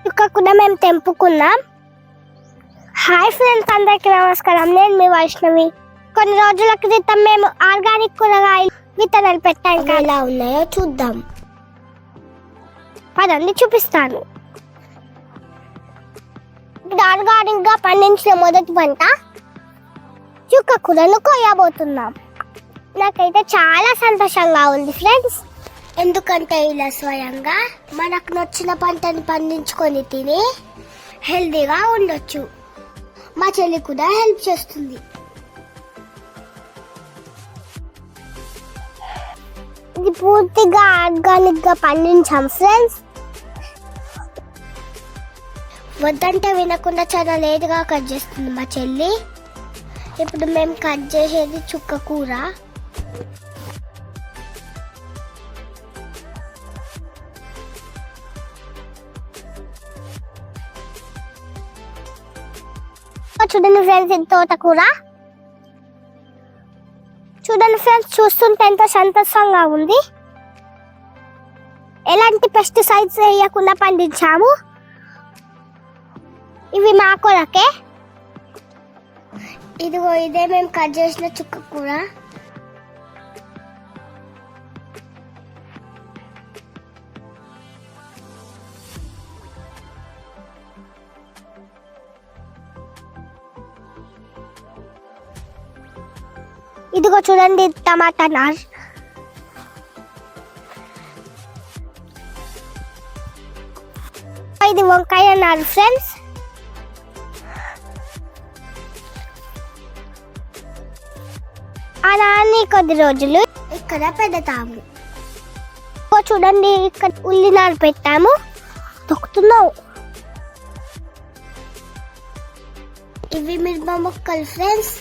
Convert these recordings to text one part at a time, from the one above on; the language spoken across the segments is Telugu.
చుక్క కూడా మేము తెంపుకున్నాం. హాయ్ ఫ్రెండ్స్, అందరికీ నమస్కారం. నేను మీ వైష్ణవి. కొన్ని రోజుల క్రితం మేము ఆర్గానిక్ కూరగాయలు విత్తనాలు పెట్టాం. ఎలా ఉన్నాయో చూద్దాం పదండి, చూపిస్తాను. ఇది ఆర్గానిక్ గా పండించిన మొదటి పంట చుక్క కూరను కోయబోతున్నాం. నాకైతే చాలా సంతోషంగా ఉంది ఫ్రెండ్స్, ఎందుకంటే ఇలా స్వయంగా మనకు నచ్చిన పంటని పండించుకొని తిని హెల్దీగా ఉండొచ్చు. మా చెల్లి కూడా హెల్ప్ చేస్తుంది. ఇది పూర్తిగా ఆర్గానిక్ గా పండించాం ఫ్రెండ్స్. వద్దంటే వినకుండా చాలా లేట్గా కట్ చేస్తుంది మా చెల్లి. ఇప్పుడు మేము కట్ చేసేది చుక్క కూర. చూడండి ఫ్రెండ్స్, ఇది తోటకూర. చూడండి ఫ్రెండ్స్, చూస్తుంటే ఎంతో సంతోషంగా ఉంది. ఎలాంటి పెస్టిసైడ్స్ వేయకుండా పండించాము. ఇవి మా కొరకే. ఇదిగో ఇదే మేము కట్ చేసిన చుక్క కూర. ఇదిగో చూడండి టమాటా నార్. ఇది వంకాయ నార్ ఫ్రెండ్స్. అలానే కొద్ది రోజులు ఇక్కడ పెడతాము. చూడండి, ఇక్కడ ఉల్లి నారు పెట్టాము. తొక్కుతున్నావు. ఇవి మిరప మొక్కలు ఫ్రెండ్స్.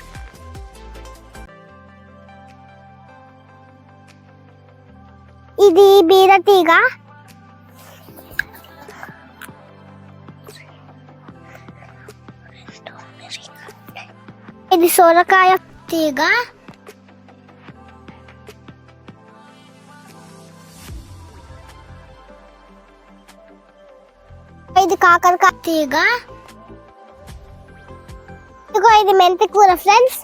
ఇది బీర తీగ. ఇది సొరకాయ తీగ. ఇది కాకరకాయ తీగ. ఇదిగో ఇది మెంతి కూర ఫ్రెండ్స్.